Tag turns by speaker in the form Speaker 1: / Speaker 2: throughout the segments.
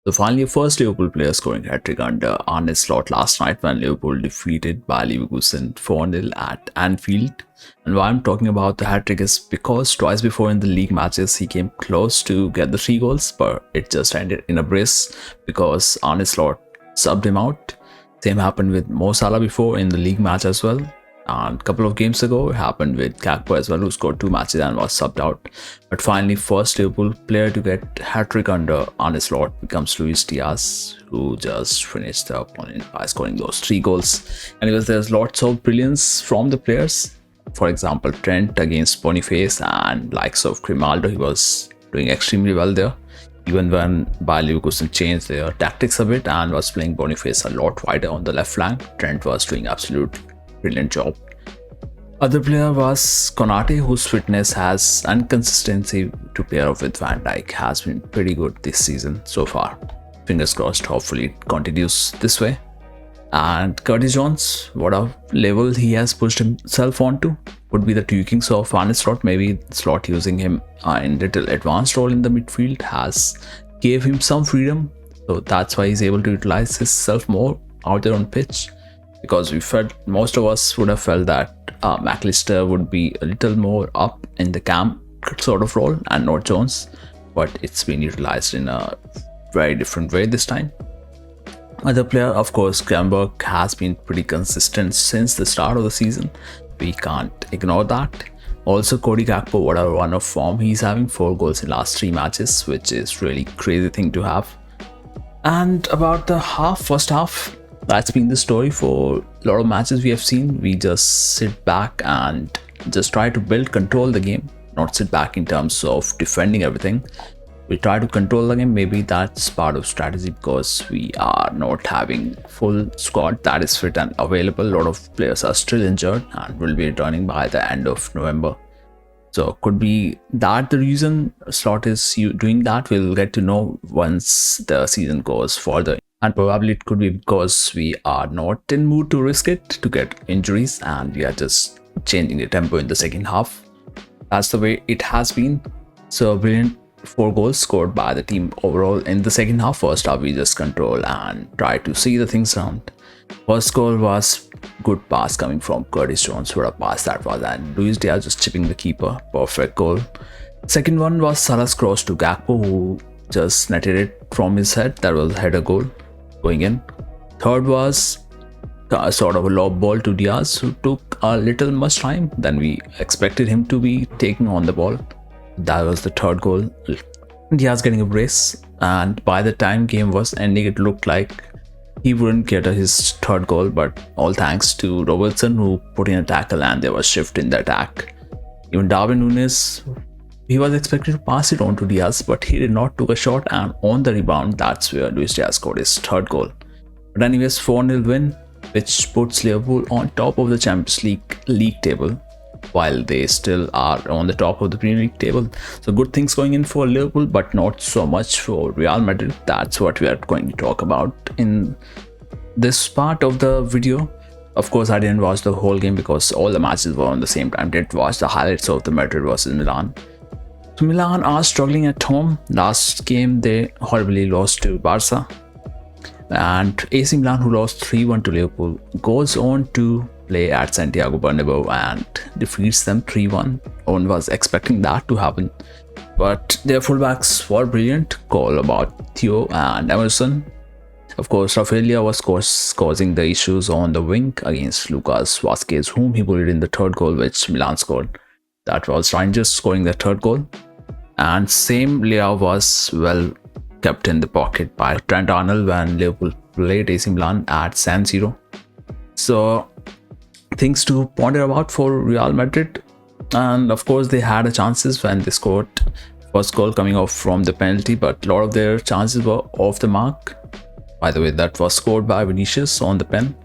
Speaker 1: So finally, first Liverpool player scoring hat-trick under Arne Slot last night when Liverpool defeated Bayer Leverkusen 4-0 at Anfield. And why I'm talking about the hat-trick is because twice before in the league matches he came close to get the 3 goals, but it just ended in a brace because Arne Slot subbed him out. Same happened with Mo Salah before in the league match as well. And a couple of games ago, it happened with Gakpo as well, who scored 2 matches and was subbed out. But finally, first Liverpool player to get hat-trick under Arne Slot becomes Luiz Diaz, who just finished the opponent by scoring those 3 goals. Anyways, there's lots of brilliance from the players. For example, Trent against Boniface and likes of Grimaldo, he was doing extremely well there. Even when Bayer Leverkusen changed their tactics a bit and was playing Boniface a lot wider on the left flank, Trent was doing absolute brilliant job. Other player was Konate, whose fitness has and consistency to pair up with Van Dijk has been pretty good this season so far. Fingers crossed, hopefully it continues this way. And Curtis Jones, what a level he has pushed himself onto, would be the tweakings of Arne Slot. Maybe Slot using him in little advanced role in the midfield has gave him some freedom, so that's why he's able to utilize himself more out there on pitch. Because we felt, most of us would have felt that McAllister would be a little more up in the camp sort of role and not Jones, but it's been utilized in a very different way this time. Other player, of course, Kramberg has been pretty consistent since the start of the season. We can't ignore that. Also, Cody Gakpo, what a run of form he's having, 4 goals in last 3 matches, which is really crazy thing to have. And about the first half, that's been the story for a lot of matches we have seen. We just sit back and just try to control the game, not sit back in terms of defending everything. We try to control the game. Maybe that's part of strategy because we are not having full squad that is fit and available. A lot of players are still injured and will be returning by the end of November. So could be that the reason Slot is doing that. We'll get to know once the season goes further. And probably it could be because we are not in mood to risk it to get injuries and we are just changing the tempo in the second half. That's the way it has been. So brilliant 4 goals scored by the team overall in the second half. First half we just control and try to see the things around. First goal was good pass coming from Curtis Jones. What a pass that was, and Luiz Diaz just chipping the keeper. Perfect goal. Second one was Salah's cross to Gakpo, who just netted it from his head. That was a header goal going in. Third was sort of a lob ball to Diaz, who took a little much time than we expected him to be taking on the ball. That was the third goal. Diaz getting a brace, and by the time game was ending, it looked like he wouldn't get his third goal, but all thanks to Robertson, who put in a tackle and there was shift in the attack. Even Darwin Núñez, he was expected to pass it on to Diaz, but he did not took a shot, and on the rebound, that's where Luiz Diaz scored his third goal. But anyways, 4-0 win, which puts Liverpool on top of the Champions League table, while they still are on the top of the Premier League table. So good things going in for Liverpool, but not so much for Real Madrid. That's what we are going to talk about in this part of the video. Of course, I didn't watch the whole game because all the matches were on the same time. Did watch the highlights of the Madrid versus Milan. So Milan are struggling at home. Last game they horribly lost to Barca, and AC Milan, who lost 3-1 to Liverpool, goes on to play at Santiago Bernabeu and defeats them 3-1. No one was expecting that to happen, but their fullbacks were brilliant. Call about Theo and Emerson. Of course, Rafinha was causing the issues on the wing against Lucas Vazquez, whom he bullied in the third goal, which Milan scored. That was Rangers scoring the third goal. And same Leao was well kept in the pocket by Trent Arnold when Liverpool played AC Milan at San Siro. So things to ponder about for Real Madrid. And of course they had a chances when they scored first goal coming off from the penalty, but a lot of their chances were off the mark. By the way, that was scored by Vinicius on the pen.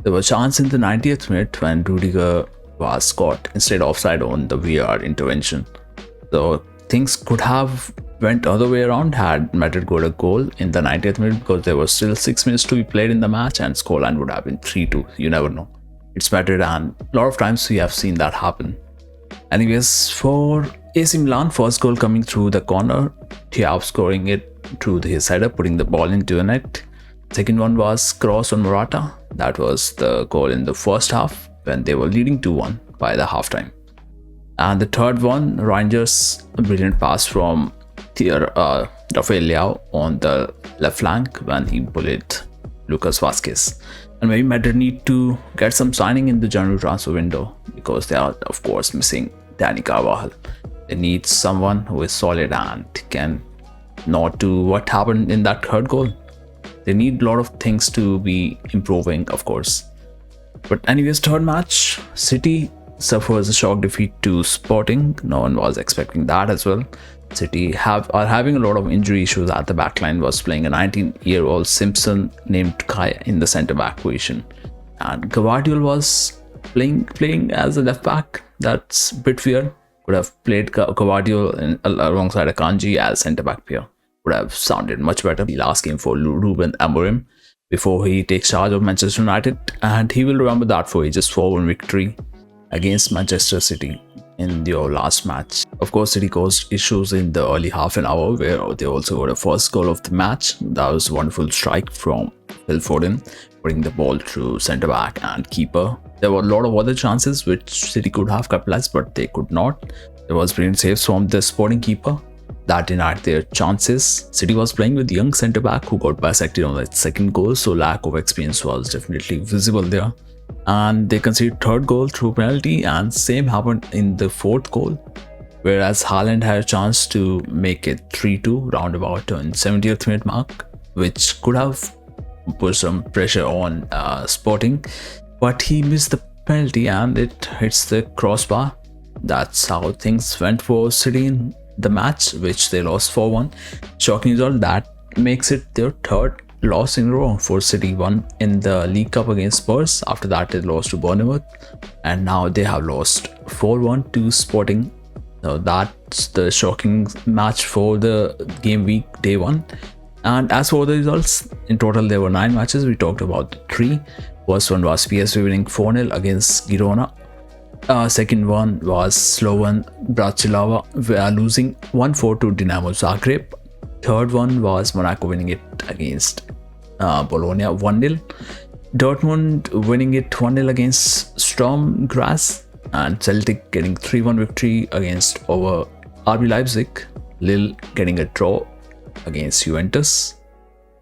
Speaker 1: There was a chance in the 90th minute when Rudiger was caught instead offside on the VAR intervention. So things could have went other way around had Madrid got a goal in the 90th minute, because there was still 6 minutes to be played in the match and scoreline would have been 3-2. You never know. It's Madrid and a lot of times we have seen that happen. Anyways, for AC Milan, first goal coming through the corner, Thiago scoring it through his header, putting the ball into the net. Second one was cross on Morata. That was the goal in the first half when they were leading 2-1 by the halftime. And the third one, Rangers, a brilliant pass from Rafael Leao on the left flank when he bullied Lucas Vazquez. And maybe Madrid need to get some signing in the January transfer window because they are, of course, missing Dani Carvajal. They need someone who is solid and can not do what happened in that third goal. They need a lot of things to be improving, of course. But anyways, third match, City suffers a shock defeat to Sporting. No one was expecting that as well. City are having a lot of injury issues at the backline. Was playing a 19-year-old Simpson named Kai in the centre-back position. And Gvardiol was playing as a left-back. That's a bit weird. Could have played Gvardiol alongside Akanji as centre-back pair. Would have sounded much better. The last game for Ruben Amorim before he takes charge of Manchester United. And he will remember that for ages. 4-1 victory against Manchester City in their last match. Of course, City caused issues in the early half an hour where they also got a first goal of the match. That was a wonderful strike from Phil Foden, putting the ball through centre back and keeper. There were a lot of other chances which City could have capitalized, but they could not. There was brilliant saves from the Sporting keeper that denied their chances. City was playing with young centre back who got bisected on the second goal, so lack of experience was definitely visible there. And they conceded third goal through penalty, and same happened in the fourth goal, whereas Haaland had a chance to make it 3-2 roundabout in 70th minute mark, which could have put some pressure on Sporting, but he missed the penalty and it hits the crossbar. That's how things went for City in the match, which they lost 4-1. Shocking result that makes it their third loss in a row for City. One in the League Cup against Spurs. After that, they lost to Bournemouth, and now they have lost 4-1 to Sporting. So that's the shocking match for the game week day 1. And as for the results, in total there were 9 matches. We talked about 3. First one was PSV winning 4-0 against Girona. Second one was Slovan Bratislava losing 1-4 to Dinamo Zagreb. Third one was Monaco winning it against Bologna 1-0. Dortmund winning it 1-0 against Sturm Graz, and Celtic getting 3-1 victory against over RB Leipzig. Lille getting a draw against Juventus.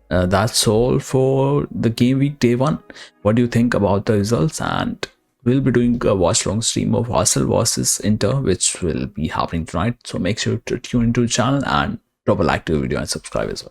Speaker 1: That's all for the game week day 1. What do you think about the results? And we'll be doing a watch long stream of Arsenal versus Inter, which will be happening tonight. So make sure to tune into the channel and drop a like to the video and subscribe as well.